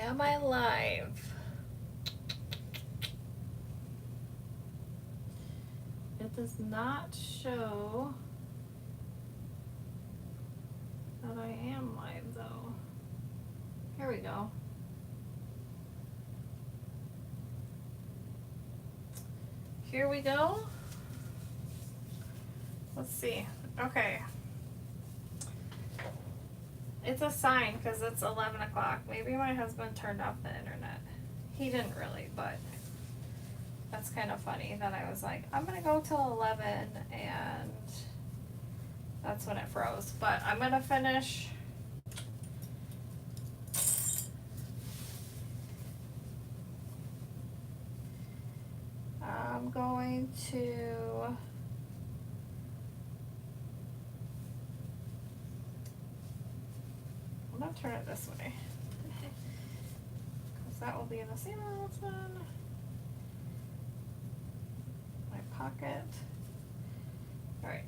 Am I live? It does not show that I am live though. Here we go. Here we go. Let's see. Okay. It's a sign because it's 11 o'clock. Maybe my husband turned off the internet. He didn't really, but that's kind of funny that I was like, I'm gonna go till 11 and that's when it froze. But I'm gonna finish. I'm going to I'm gonna turn it this way because that will be in the same one. My pocket. All right.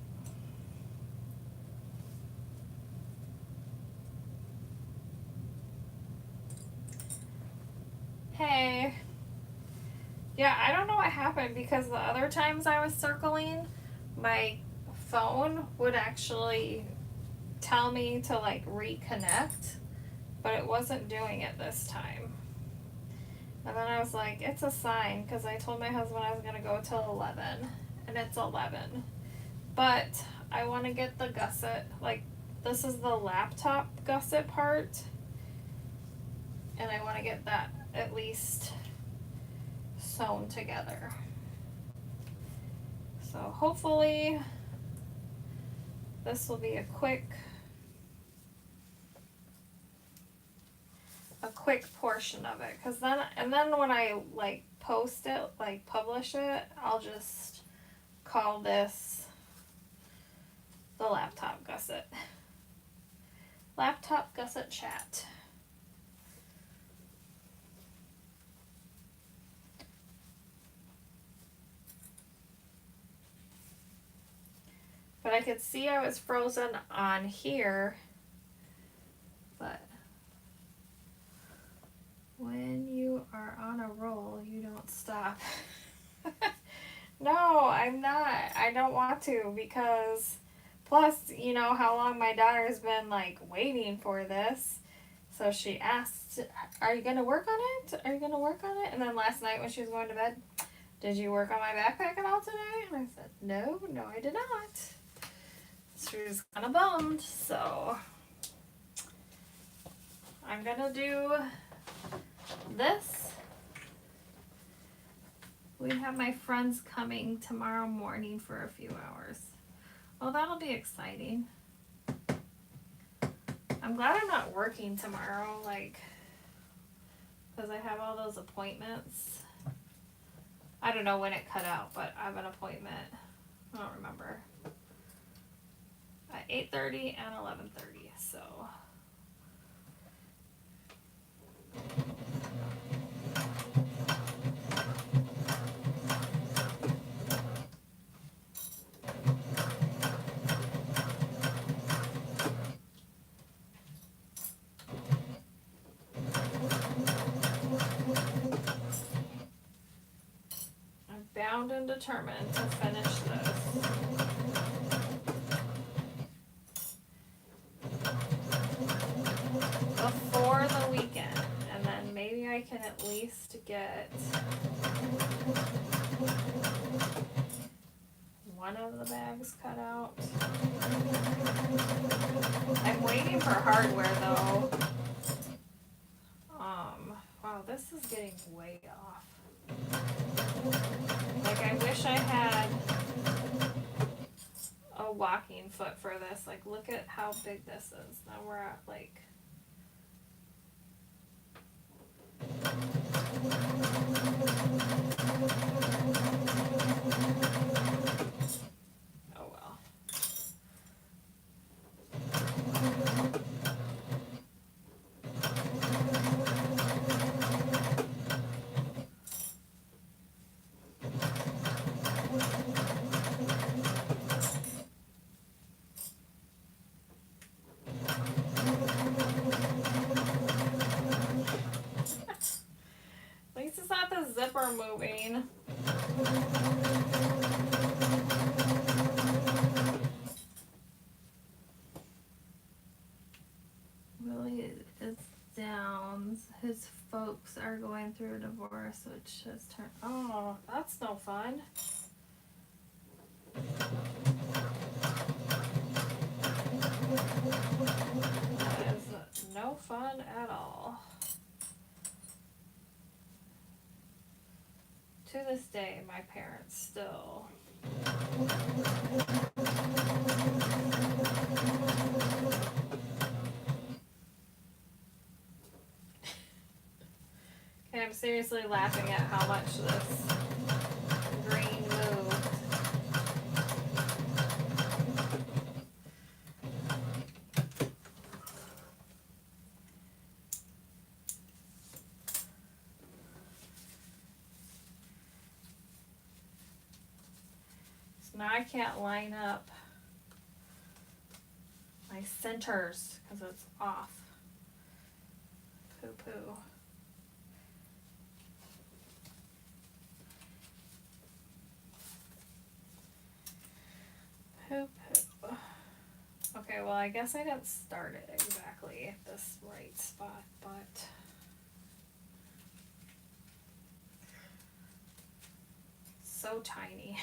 Hey. Yeah, I don't know what happened because the other times I was circling, my phone would actually tell me to like reconnect, but it wasn't doing it this time. And then I was like, it's a sign because I told my husband I was going to go till 11 and it's 11. But I want to get the gusset, like this is the laptop gusset part, and I want to get that at least sewn together. So hopefully this will be a quick portion of it, because then when I like post it, like publish it, I'll just call this the laptop gusset chat. But I could see I was frozen on here, but when you are on a roll, you don't stop. No, I'm not. I don't want to, because plus, you know how long my daughter's been like waiting for this. So she asked, are you going to work on it? Are you going to work on it? And then last night when she was going to bed, did you work on my backpack at all today? And I said, no, I did not. She was kind of bummed, so I'm gonna do this. We have my friends coming tomorrow morning for a few hours. Well, that'll be exciting. I'm glad I'm not working tomorrow, like, because I have all those appointments. I don't know when it cut out, but I have an appointment. I don't remember. At 8:30 and 11:30, so. I'm bound and determined to finish this. Before the weekend, and then maybe I can at least get one of the bags cut out. I'm waiting for hardware though. Wow, this is getting way off. Like, I wish I had a walking foot for this. Like, look at how big this is. Now we're at like oh well. are moving. Willie is down. His folks are going through a divorce, which has turned. Oh, that's no fun. That is no fun at all. To this day, my parents still. Okay, I'm seriously laughing at how much this green moved. So now I can't line up my centers because it's off. Poo poo. Poo poo. Okay, well, I guess I didn't start it exactly at this right spot, but so tiny.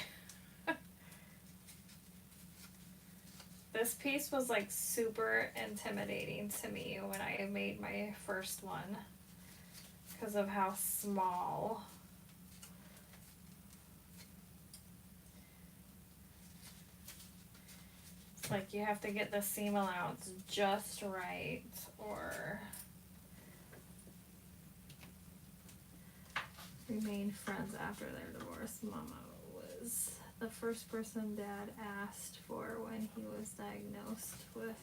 This piece was like super intimidating to me when I made my first one because of how small. It's like you have to get the seam allowance just right, or remain friends after their divorce. Mama was the first person Dad asked for when he was diagnosed with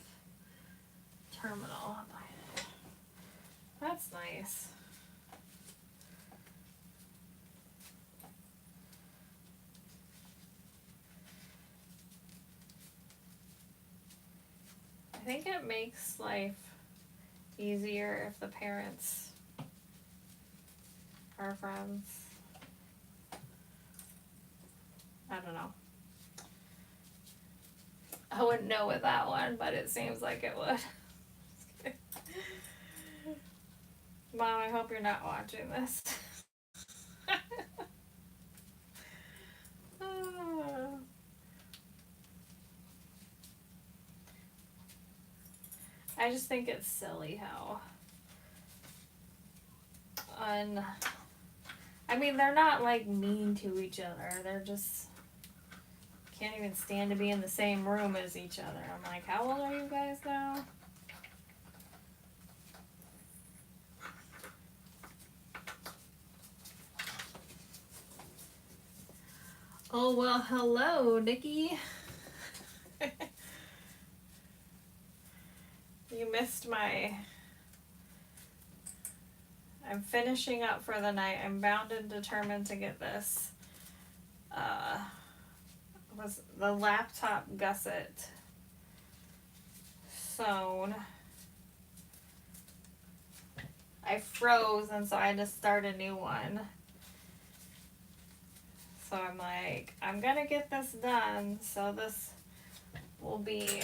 terminal. That's nice. I think it makes life easier if the parents are friends. I don't know. I wouldn't know with that one, but it seems like it would. Mom, I hope you're not watching this. I just think it's silly how I mean, they're not like mean to each other. They're just can't even stand to be in the same room as each other. I'm like, how old are you guys now? Oh, well, hello, Nikki. You missed my... I'm finishing up for the night. I'm bound and determined to get this. Was the laptop gusset sewn. I froze, and so I had to start a new one. So I'm like, I'm gonna get this done. So this will be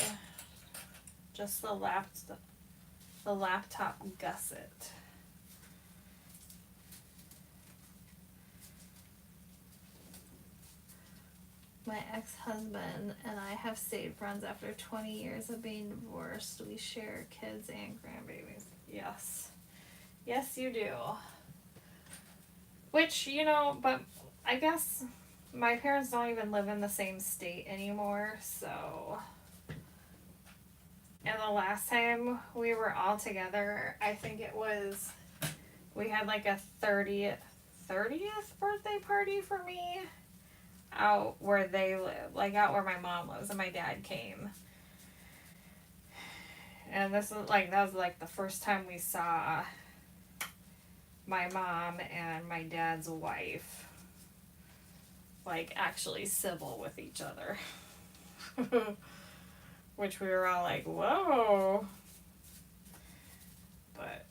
just the laptop gusset. My ex-husband and I have stayed friends after 20 years of being divorced. We share kids and grandbabies. Yes. Yes, you do. Which, you know, but I guess my parents don't even live in the same state anymore, so... And the last time we were all together, I think it was... We had like a 30th birthday party for me. Out where they live, like out where my mom lives, and my dad came. And this is like, that was like the first time we saw my mom and my dad's wife like actually civil with each other. Which we were all like, whoa. But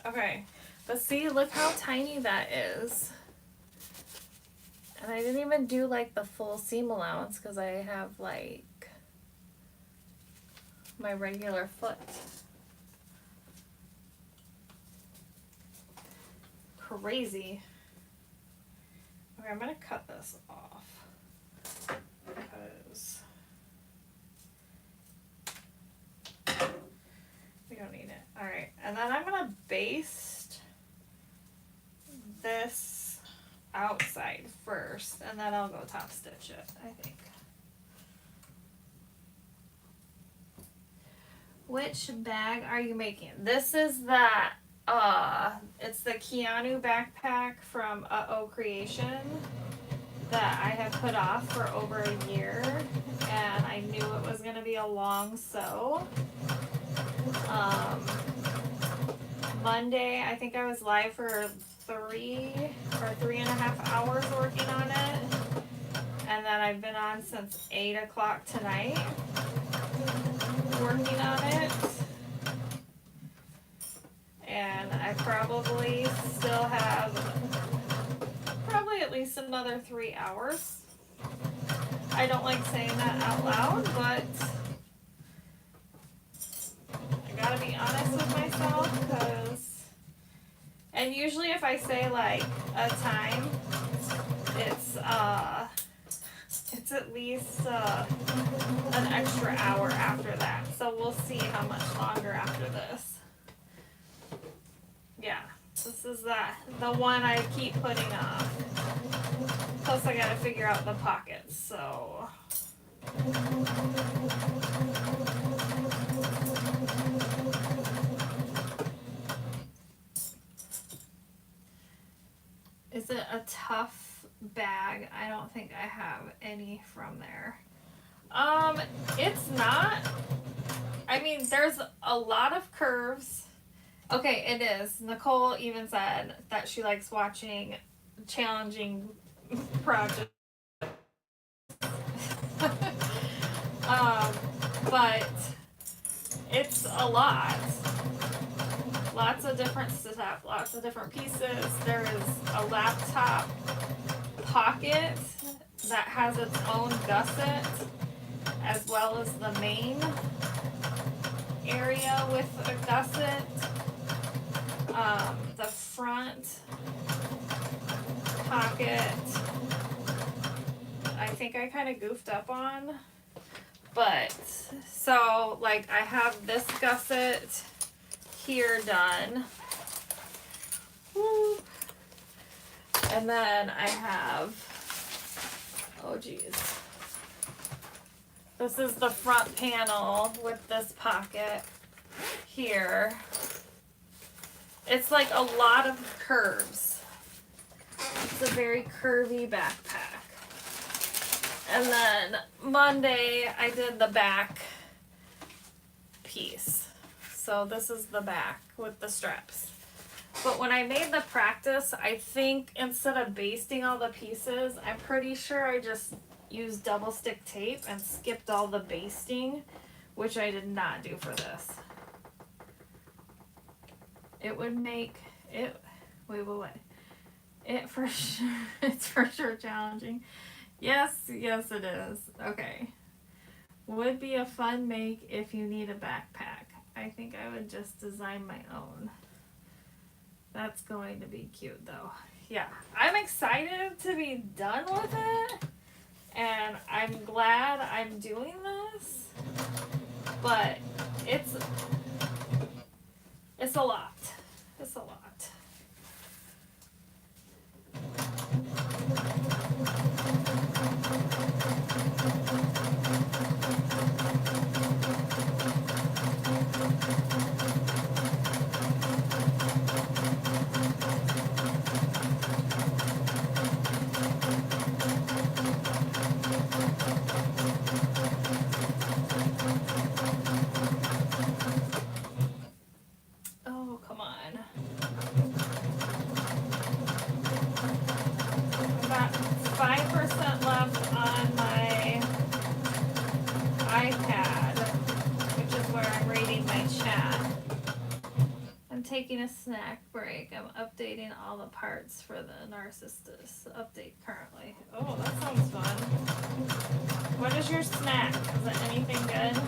okay, but see, look how tiny that is. And I didn't even do like the full seam allowance because I have like my regular foot. Crazy. Okay, I'm gonna cut this off because we don't need it. All right, and then I'm gonna baste this outside first, and then I'll go top stitch it, I think. Which bag are you making? This is that, it's the Keanu Backpack from Creation that I have put off for over a year, and I knew it was gonna be a long sew. Monday, I think I was live for 3.5 hours working on it, and then I've been on since 8 o'clock tonight working on it, and I probably still have at least another 3 hours. I don't like saying that out loud, but I gotta be honest with myself, because, and usually if I say like a time, it's at least an extra hour after that. So we'll see how much longer after this. Yeah, this is the one I keep putting off. Plus I gotta figure out the pockets, so. Is it a tough bag? I don't think I have any from there. It's not. I mean, there's a lot of curves. Okay, it is. Nicole even said that she likes watching challenging projects. But it's a lot. Lots of different stuff, lots of different pieces. There is a laptop pocket that has its own gusset, as well as the main area with a gusset. The front pocket, I think I kind of goofed up on, but so like I have this gusset here done. Woo. And then I have, oh geez, this is the front panel with this pocket here. It's like a lot of curves. It's a very curvy backpack. And then Monday I did the back piece. So this is the back with the straps. But when I made the practice, I think instead of basting all the pieces, I'm pretty sure I just used double stick tape and skipped all the basting, which I did not do for this. It would make it, wait. It for sure, it's for sure challenging. Yes, it is. Okay. Would be a fun make if you need a backpack. I think I would just design my own. That's going to be cute though. Yeah, I'm excited to be done with it, and I'm glad I'm doing this, but it's a lot. It's a lot. Oh, come on. I've got 5% left on my iPad, which is where I'm reading my chat. And taking a snack break. I'm updating all the parts for the Narcissist update currently. Oh, that sounds fun. What is your snack? Is it anything good?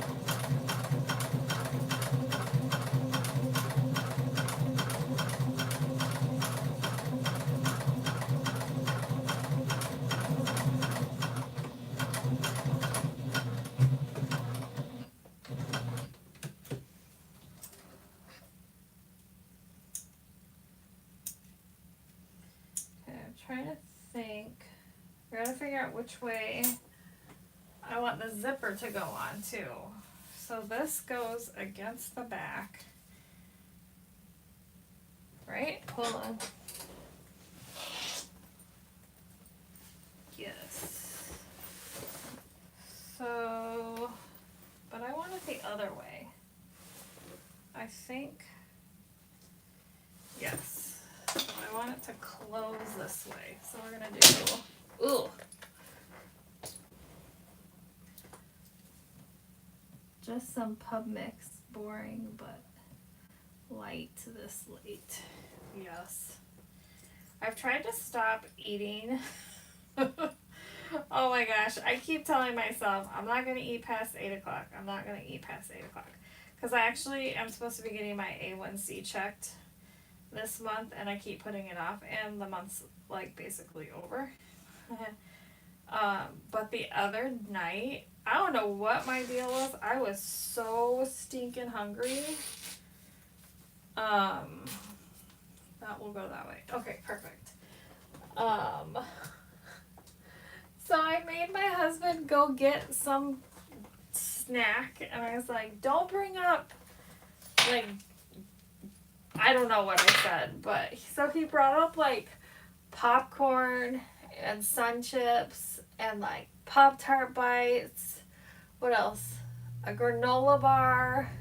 Trying to think. I gotta figure out which way I want the zipper to go on too. So this goes against the back. Right? Hold on. Yes. So, but I want it the other way. I think, yes. I want it to close this way. So we're gonna do, ooh. Just some pub mix, boring but light this late. Yes. I've tried to stop eating. Oh my gosh, I keep telling myself I'm not gonna eat past 8 o'clock. I'm not gonna eat past 8 o'clock. Because I actually am supposed to be getting my A1C checked this month, and I keep putting it off, and the month's like basically over. But the other night, I don't know what my deal was. I was so stinking hungry. That will go that way. Okay, perfect. So I made my husband go get some snack, and I was like, don't bring up, like, I don't know what I said, but so he brought up like popcorn and Sun Chips and like Pop-Tart bites. What else? A granola bar.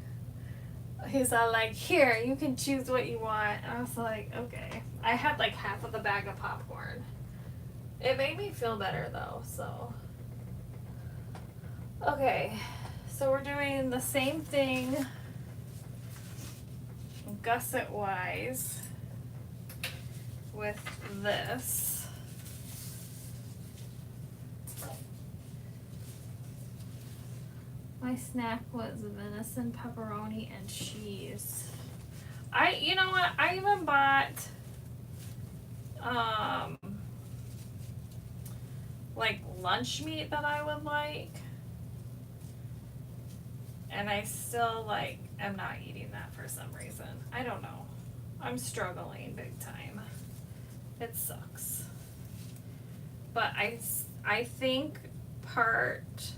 He's all like, here, you can choose what you want. And I was like, okay. I had like half of the bag of popcorn. It made me feel better though, so. Okay, so we're doing the same thing gusset wise with this. My snack was venison, pepperoni, and cheese. You know what? I even bought like lunch meat that I would like. And I still like am not eating that for some reason. I don't know. I'm struggling big time. It sucks. But I think part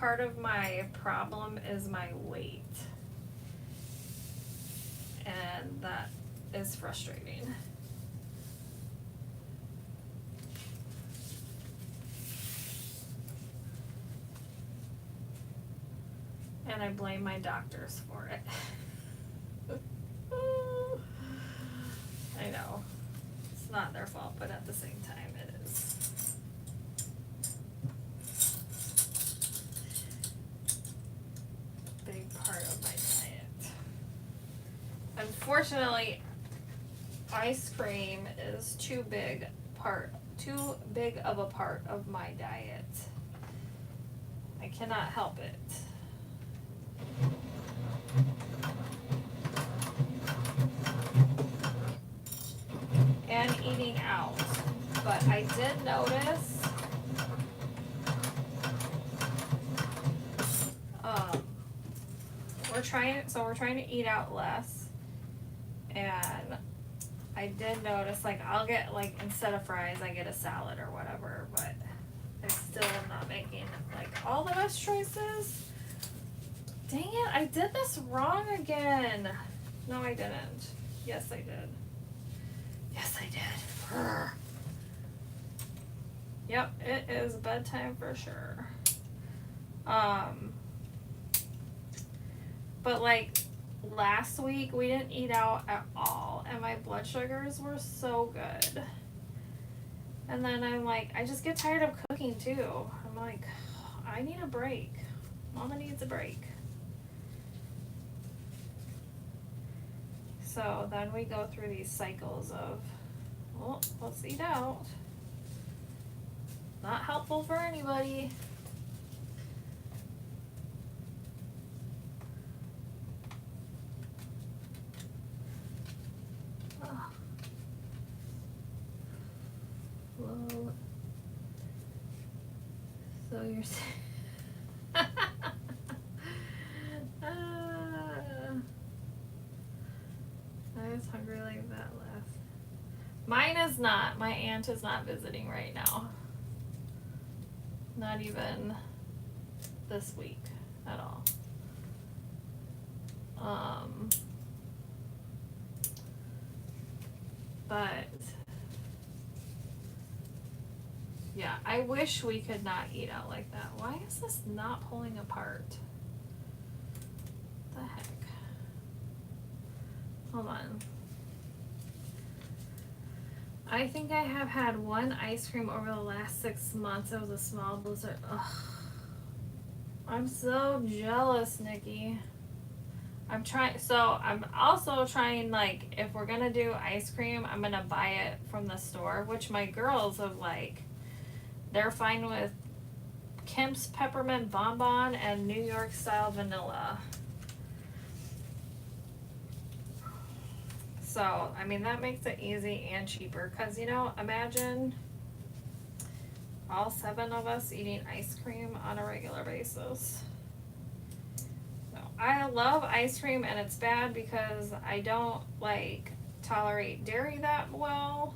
of my problem is my weight. And that is frustrating. And I blame my doctors for it. I know. It's not their fault, but at the same time it is. Big part of my diet. Unfortunately, ice cream is too big of a part of my diet. I cannot help it. And eating out. But I did notice we're trying to eat out less, and I did notice like I'll get like instead of fries I get a salad or whatever, but I still am not making like all the best choices. Dang it, I did this wrong again. No, I didn't. Yes, I did. Yes, I did. Brr. Yep, it is bedtime for sure. But like last week we didn't eat out at all, and my blood sugars were so good. And then I'm like, I just get tired of cooking too. I'm like, I need a break. Mama needs a break. So then we go through these cycles of, well, let's eat out. Not helpful for anybody. Oh. Whoa. So you're saying I was hungry like that last. Mine is not. My aunt is not visiting right now. Not even this week at all. But yeah, I wish we could not eat out like that. Why is this not pulling apart? What the heck? Hold on. I think I have had one ice cream over the last 6 months. It was a small blizzard. Ugh. I'm so jealous, Nikki. I'm also trying, like, if we're gonna do ice cream, I'm gonna buy it from the store, which my girls have, like, they're fine with Kemp's Peppermint Bonbon and New York Style Vanilla. So, I mean, that makes it easy and cheaper. Because, you know, imagine all 7 of us eating ice cream on a regular basis. So, I love ice cream, and it's bad because I don't, like, tolerate dairy that well.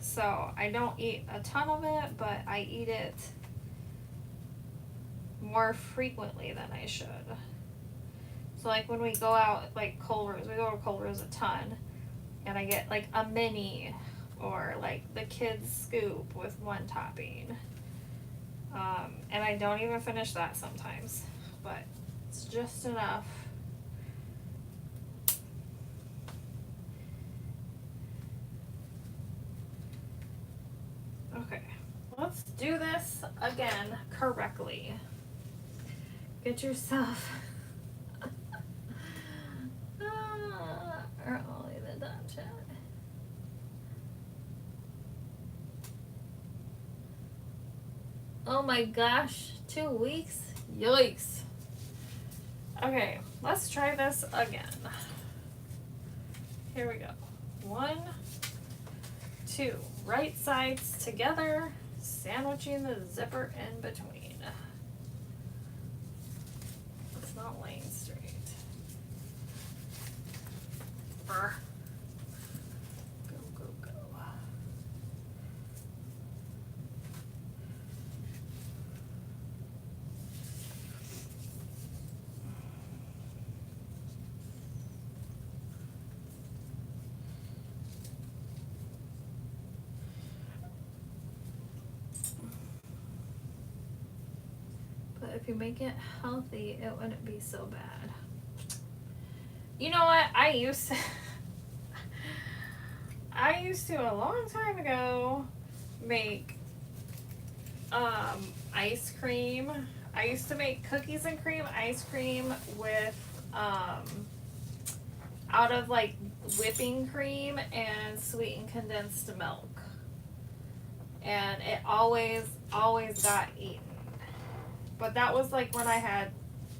So, I don't eat a ton of it, but I eat it more frequently than I should. So, like, when we go out, like, Culver's, we go to Culver's a ton, and I get, like, a mini, or, like, the kids scoop with 1 topping. And I don't even finish that sometimes, but it's just enough. Okay, let's do this again correctly. Get yourself... or I'll leave it on chat. Oh my gosh, 2 weeks? Yikes. Okay, let's try this again. Here we go. 1, 2. Right sides together, sandwiching the zipper in between. It's not laying straight. Go, go, go. But if you make it healthy, it wouldn't be so bad. You know what? I used to a long time ago make ice cream. I used to make cookies and cream ice cream with out of like whipping cream and sweetened condensed milk. And it always got eaten. But that was like when I had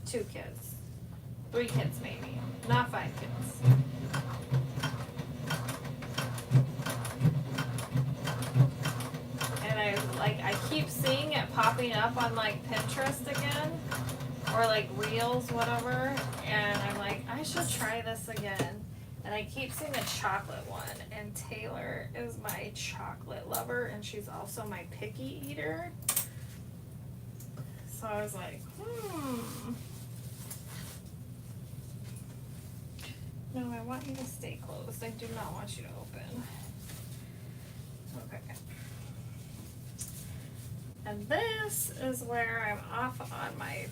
2 kids. 3 kids maybe. Not 5 kids. And I keep seeing it popping up on like Pinterest again. Or like Reels, whatever. And I'm like, I should try this again. And I keep seeing the chocolate one. And Taylor is my chocolate lover. And she's also my picky eater. So I was like, No, I want you to stay closed. I do not want you to open. Okay. And this is where I'm off on my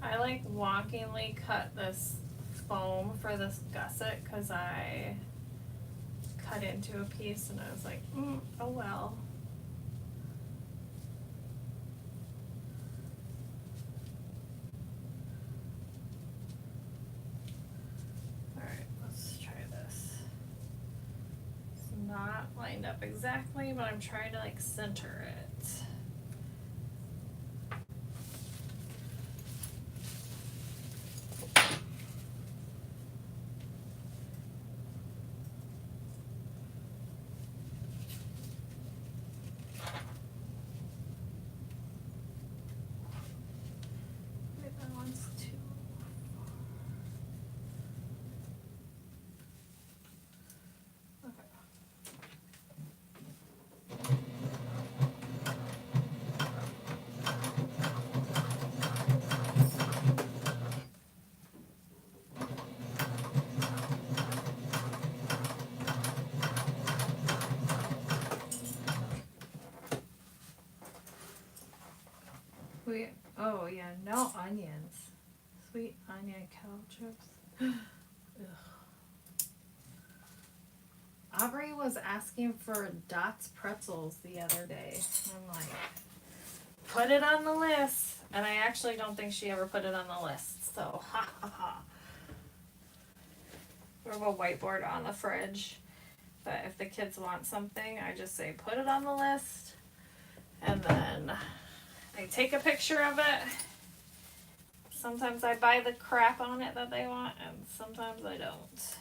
I like wonkingly cut this foam for this gusset because I cut into a piece and I was like, oh well. Alright, let's try this. It's not lined up exactly, but I'm trying to like center it. Oh yeah, no onions. Sweet onion kettle chips. Ugh. Aubrey was asking for Dots pretzels the other day. I'm like, put it on the list. And I actually don't think she ever put it on the list. So, ha ha ha. We have a whiteboard on the fridge. But if the kids want something, I just say, put it on the list. And then I take a picture of it. Sometimes I buy the crap on it that they want, and sometimes I don't.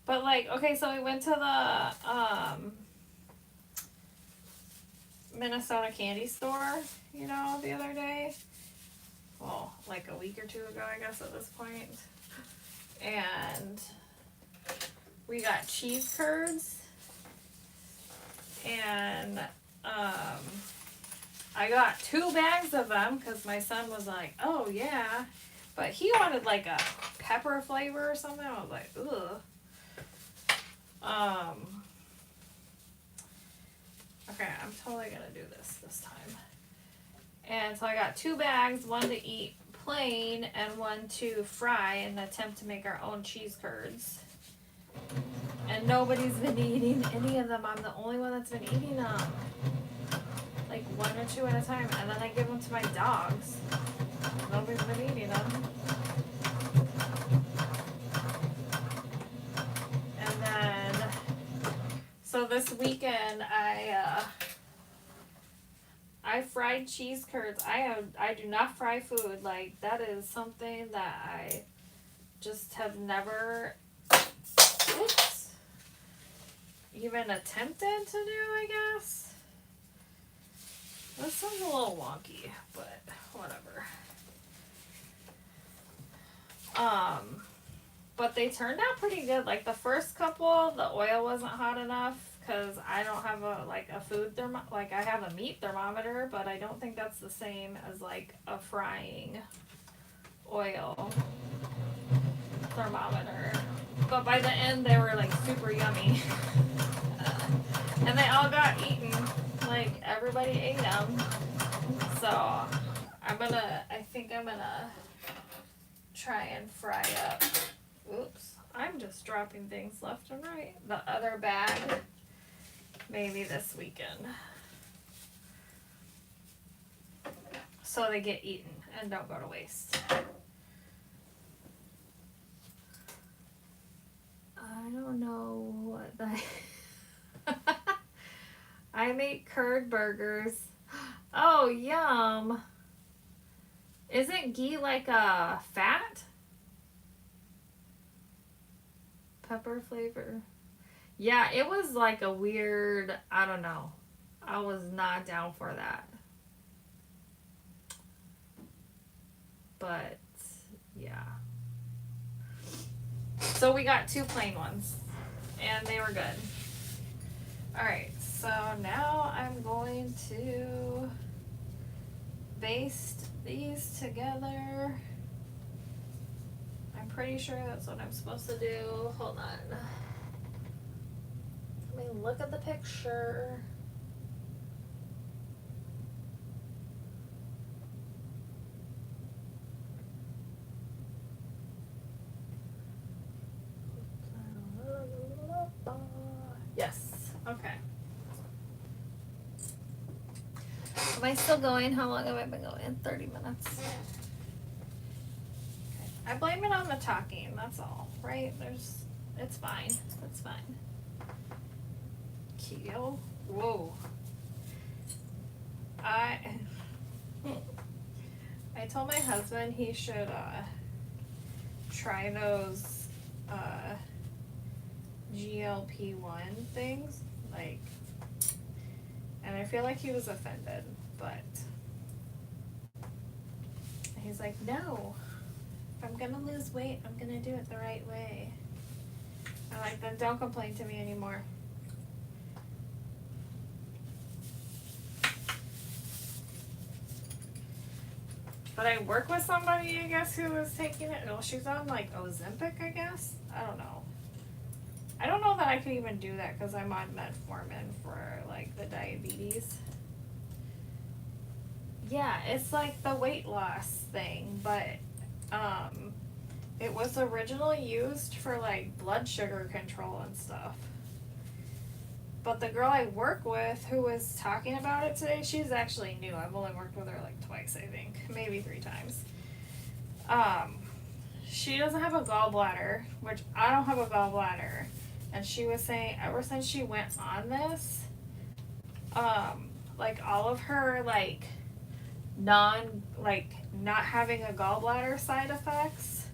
But like, okay, so we went to the Minnesota candy store, you know, the other day. Well, like a week or two ago, I guess, at this point. And we got cheese curds. And I got 2 bags of them because my son was like, oh yeah. But he wanted like a pepper flavor or something. I was like, ugh. Okay, I'm totally gonna do this time. And so I got 2 bags, one to eat plain and one to fry in an attempt to make our own cheese curds. And nobody's been eating any of them. I'm the only one that's been eating them. Like 1 or 2 at a time. And then I give them to my dogs. Nobody's been eating them. And then, so this weekend I fried cheese curds. I do not fry food. Like, that is something that I just have never even attempted to do, I guess. This sounds a little wonky, but whatever. But they turned out pretty good. Like the first couple, the oil wasn't hot enough because I don't have a food like I have a meat thermometer, but I don't think that's the same as like a frying oil thermometer. But by the end, they were like super yummy. And they all got eaten. Like everybody ate them. So I think I'm gonna try and fry up. Oops, I'm just dropping things left and right. The other bag, maybe this weekend. So they get eaten and don't go to waste. I don't know what the... I make curd burgers. Oh, yum. Isn't ghee like a fat? Pepper flavor. Yeah, it was like a weird, I don't know. I was not down for that. But, yeah. So we got 2 plain ones. And they were good. Alright, so now I'm going to baste these together. I'm pretty sure that's what I'm supposed to do. Hold on. Let me look at the picture. Yes. Okay. Am I still going? How long have I been going? 30 minutes. Okay. I blame it on the talking, that's all, right? It's fine. It's fine. Keel. Whoa. I told my husband he should try those GLP-1 things, like, and I feel like he was offended, but he's like, no, if I'm gonna lose weight, I'm gonna do it the right way. I'm like, then don't complain to me anymore. But I work with somebody, I guess, who was taking it. Well, she's on, like, Ozempic, I guess. I don't know. I don't know that I could even do that because I'm on metformin for, like, the diabetes. Yeah, it's like the weight loss thing, but it was originally used for, like, blood sugar control and stuff. But the girl I work with who was talking about it today, she's actually new. I've only worked with her like twice, I think. Maybe 3 times. She doesn't have a gallbladder, which I don't have a gallbladder. And she was saying ever since she went on this, like all of her like not having a gallbladder side effects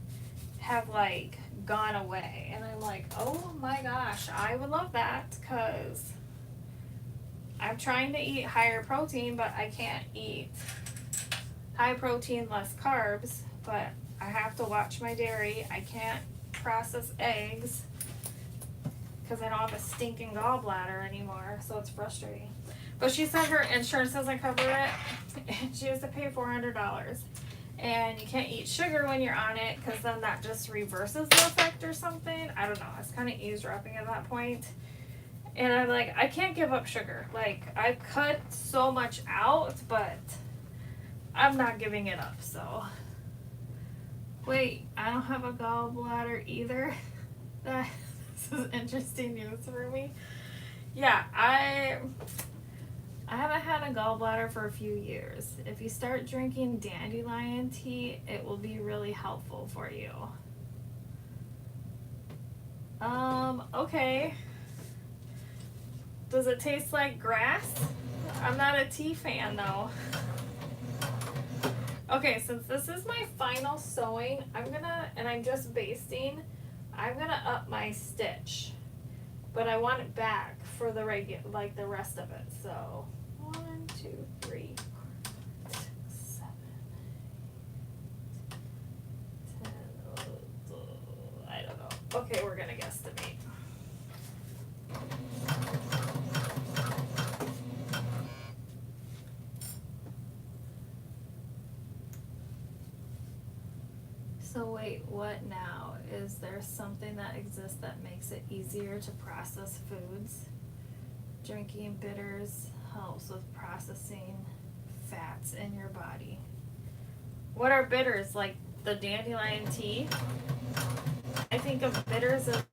have like gone away. And I'm like, oh my gosh, I would love that, because I'm trying to eat higher protein, but I can't eat high protein, less carbs, but I have to watch my dairy. I can't process eggs because I don't have a stinking gallbladder anymore, so it's frustrating. But she said her insurance doesn't cover it, and she has to pay $400. And you can't eat sugar when you're on it because then that just reverses the effect or something. I don't know. It's kind of eavesdropping at that point. And I'm like, I can't give up sugar. Like, I've cut so much out, but I'm not giving it up, so. Wait, I don't have a gallbladder either? This is interesting news for me. Yeah, I haven't had a gallbladder for a few years. If you start drinking dandelion tea, it will be really helpful for you. Okay. Does it taste like grass? I'm not a tea fan though. Okay, since this is my final sewing, and I'm just basting, I'm gonna up my stitch. But I want it back for the the rest of it, so. 1, 2, 3, 4, 5, 6, 7, 8, 10, 11, I don't know. Okay, we're gonna guesstimate. So wait, what now? Is there something that exists that makes it easier to process foods? Drinking bitters helps with processing fats in your body. What are bitters? Like the dandelion tea? I think of bitters as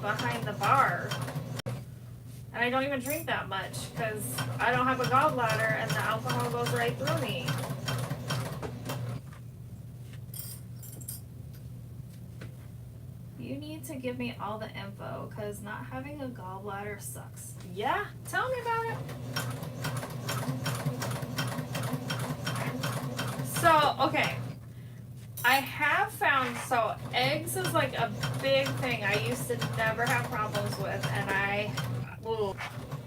behind the bar. And I don't even drink that much because I don't have a gallbladder and the alcohol goes right through me. You need to give me all the info because not having a gallbladder sucks. Yeah, tell me about it. So, okay. I have found, so eggs is like a big thing I used to never have problems with, and I will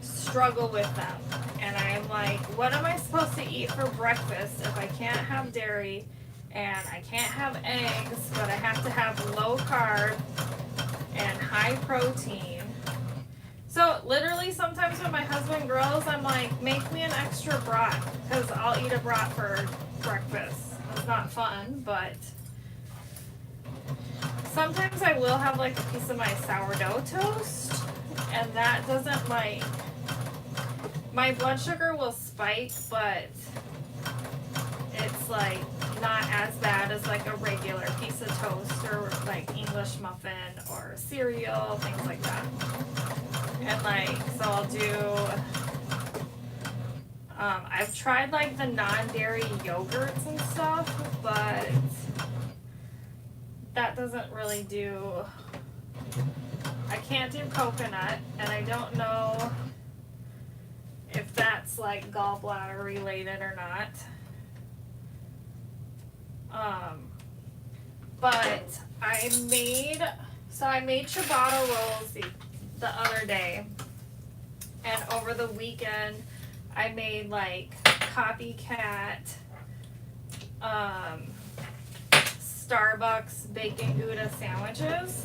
struggle with them. And I'm like, what am I supposed to eat for breakfast if I can't have dairy and I can't have eggs, but I have to have low carb and high protein? So literally sometimes when my husband grills, I'm like, make me an extra brat, because I'll eat a brat for breakfast. It's not fun, but sometimes I will have like a piece of my sourdough toast, and that doesn't like, my blood sugar will spike, but it's like not as bad as like a regular piece of toast or like English muffin or cereal, things like that. And like, so I'll do, I've tried like the non-dairy yogurts and stuff, but that doesn't really do, I can't do coconut, and I don't know if that's like gallbladder related or not. But I made ciabatta rolls the other day, and over the weekend I made like copycat Starbucks bacon Gouda sandwiches.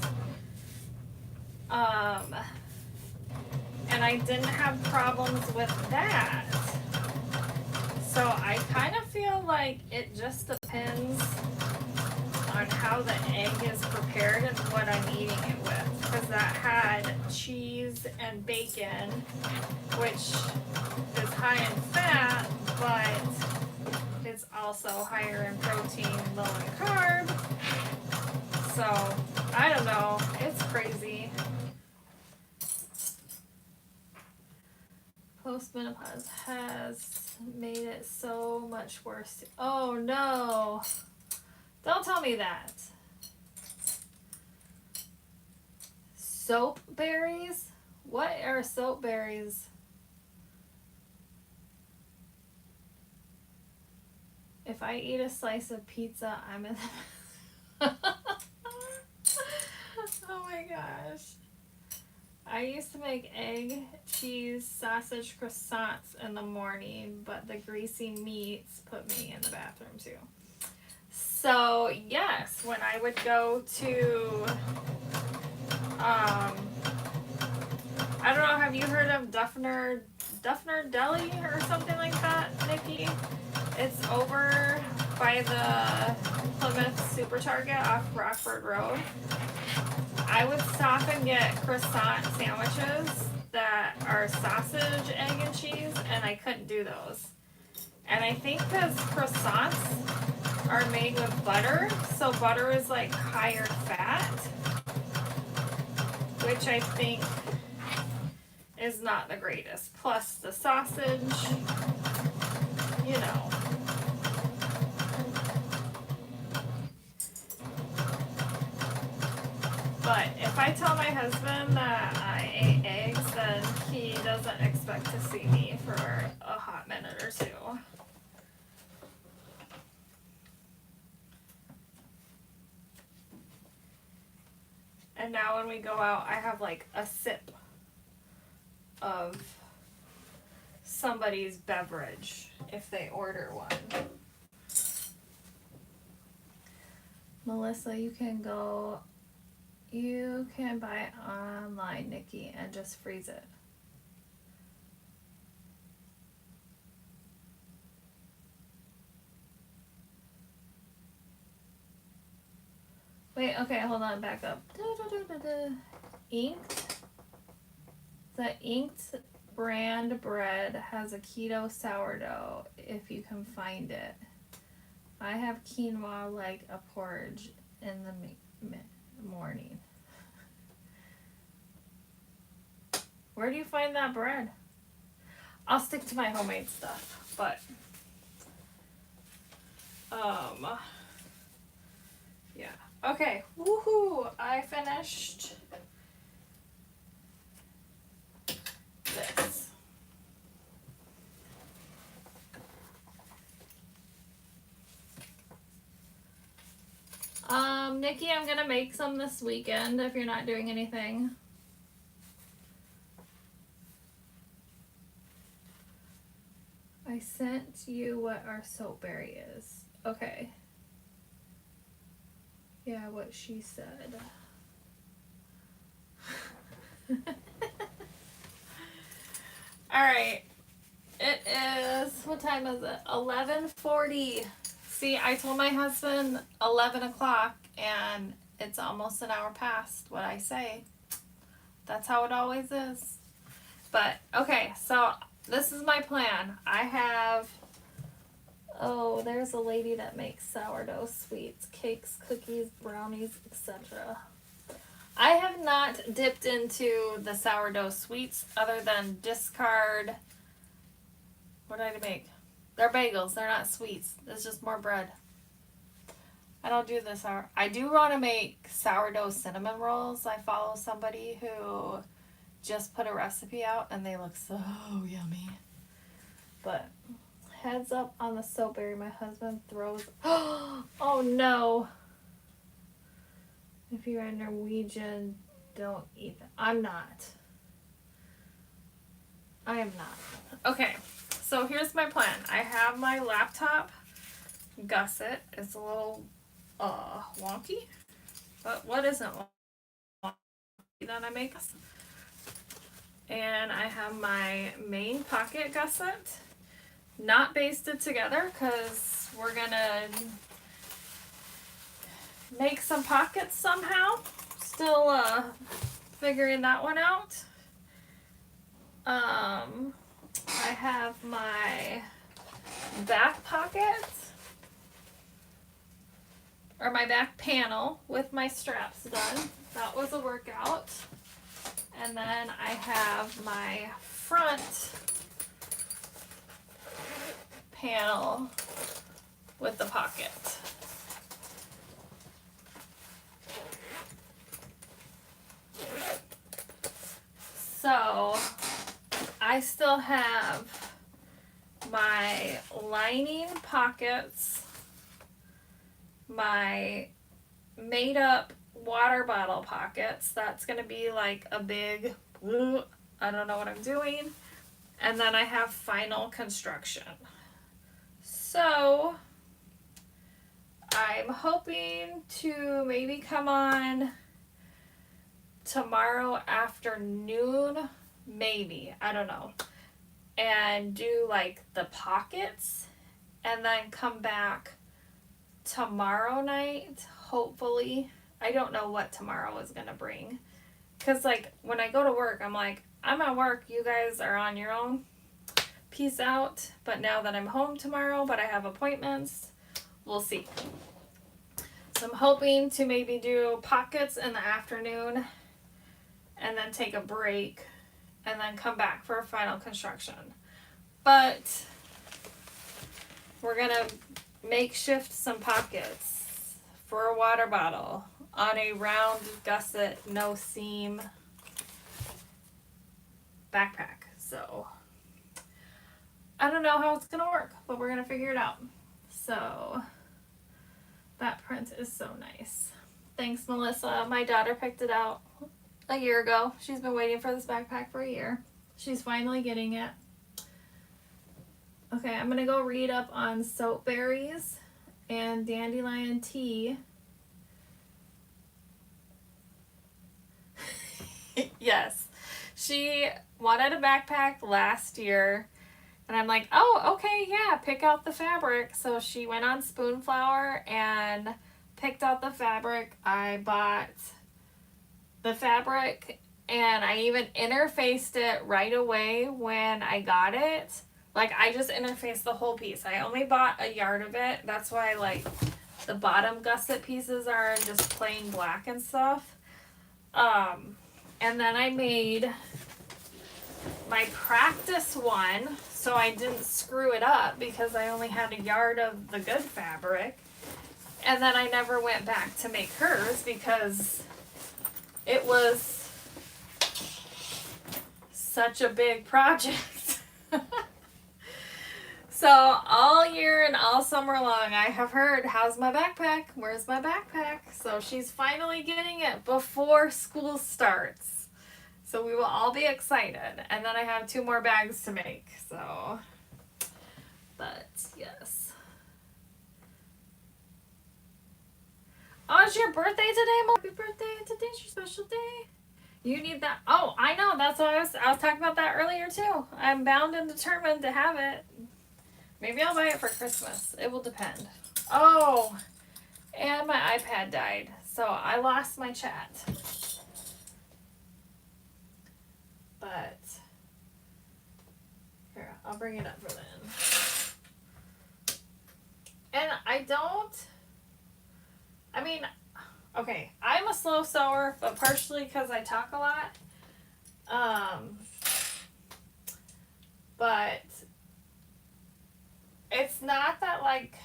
And I didn't have problems with that. So I kind of feel like it just depends on how the egg is prepared and what I'm eating it with. Because that had cheese and bacon, which is high in fat, but it's also higher in protein, low in carb. So I don't know, it's crazy. Postmenopause has made it so much worse. Oh no. Don't tell me that. Soap berries? What are soap berries? If I eat a slice of pizza, I'm in the... Oh my gosh. I used to make egg, cheese, sausage, croissants in the morning, but the greasy meats put me in the bathroom too. So yes, when I would go to, I don't know, have you heard of Duffner Deli or something like that, Nikki? It's over by the Plymouth Super Target off Rockford Road. I would stop and get croissant sandwiches that are sausage, egg, and cheese, and I couldn't do those. And I think because croissants are made with butter, so butter is like higher fat, which I think is not the greatest. Plus the sausage, you know. But if I tell my husband that I ate eggs, then he doesn't expect to see me for a hot minute or two. And now when we go out, I have like a sip of somebody's beverage if they order one. Melissa, you can buy it online, Nikki, and just freeze it. Wait, okay, hold on, back up. Inked. The Inked brand bread has a keto sourdough, if you can find it. I have quinoa like a porridge in the morning. Where do you find that bread? I'll stick to my homemade stuff, but yeah. Okay, woohoo! I finished this. Nikki, I'm gonna make some this weekend if you're not doing anything. I sent you what our soapberry is. Okay. Yeah, what she said. Alright. It is, what time is it? 11:40. See, I told my husband 11 o'clock and It's almost an hour past what I say. That's how it always is. But, okay, so this is my plan. I have, oh, there's a lady that makes sourdough sweets, cakes, cookies, brownies, etc. I have not dipped into the sourdough sweets other than discard. What did I make? They're bagels. They're not sweets. It's just more bread. I don't do this. I do want to make sourdough cinnamon rolls. I follow somebody who just put a recipe out and they look so yummy. But heads up on the soapberry. My husband throws. Oh no. If you're a Norwegian, don't eat them. I'm not. I am not. Okay, so here's my plan. I have my laptop gusset. It's a little wonky, but what isn't wonky that I make? And I have my main pocket gusset, not basted together because we're gonna make some pockets somehow. Still figuring that one out. I have my back pocket, or my back panel with my straps done. That was a workout. And then I have my front panel with the pocket. So I still have my lining pockets, my made up water bottle pockets. That's going to be like a big, I don't know what I'm doing. And then I have final construction. So I'm hoping to maybe come on tomorrow afternoon, maybe, I don't know, and do like the pockets and then come back tomorrow night, hopefully. I don't know what tomorrow is gonna bring, because like when I go to work, I'm like, I'm at work, you guys are on your own, peace out. But now that I'm home tomorrow but I have appointments, we'll see. So I'm hoping to maybe do pockets in the afternoon and then take a break and then come back for a final construction. But we're gonna makeshift some pockets for a water bottle on a round gusset, no seam backpack. So I don't know how it's gonna work, but we're gonna figure it out. So that print is so nice. Thanks, Melissa. My daughter picked it out a year ago. She's been waiting for this backpack for a year. She's finally getting it. Okay, I'm gonna go read up on soap berries and dandelion tea. Yes, she wanted a backpack last year, and I'm like, oh, okay, yeah, pick out the fabric. So she went on Spoonflower and picked out the fabric. I bought the fabric and I even interfaced it right away when I got it. Like, I just interfaced the whole piece. I only bought a yard of it. That's why, like, the bottom gusset pieces are just plain black and stuff. And then I made my practice one so I didn't screw it up because I only had a yard of the good fabric. And then I never went back to make hers because it was such a big project. So all year and all summer long, I have heard, how's my backpack? Where's my backpack? So she's finally getting it before school starts. So we will all be excited. And then I have 2 more bags to make. So, but yes. Oh, it's your birthday today, Mom. Happy birthday. Today's your special day. You need that. Oh, I know. That's what I was talking about that earlier too. I'm bound and determined to have it. Maybe I'll buy it for Christmas. It will depend. Oh, and my iPad died. So I lost my chat. But here, I'll bring it up for then. And okay, I'm a slow sewer, but partially because I talk a lot. But it's not that, like,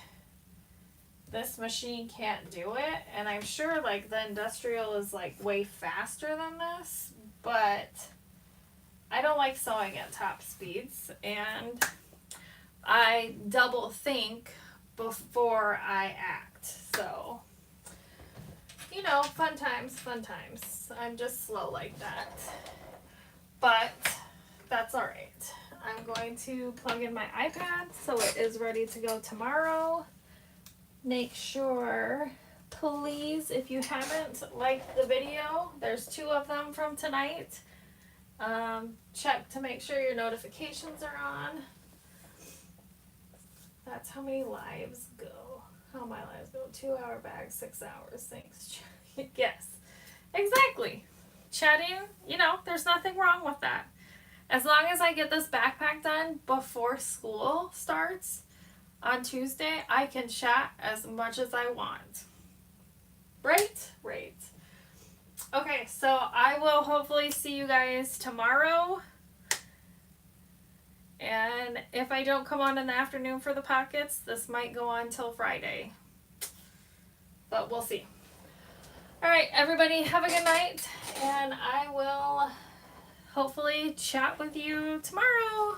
this machine can't do it, and I'm sure, like, the industrial is, like, way faster than this, but I don't like sewing at top speeds, and I double think before I act, so, you know, fun times. I'm just slow like that, but that's alright. I'm going to plug in my iPad so it is ready to go tomorrow. Make sure, please, if you haven't liked the video, there's 2 of them from tonight. Check to make sure your notifications are on. That's how many lives go. How my lives go. 2-hour bag, 6 hours. Thanks. Yes, exactly. Chatting, you know, there's nothing wrong with that. As long as I get this backpack done before school starts on Tuesday, I can chat as much as I want. Right? Right. Okay, so I will hopefully see you guys tomorrow. And if I don't come on in the afternoon for the pockets, this might go on till Friday. But we'll see. Alright, everybody, have a good night. And I will hopefully chat with you tomorrow.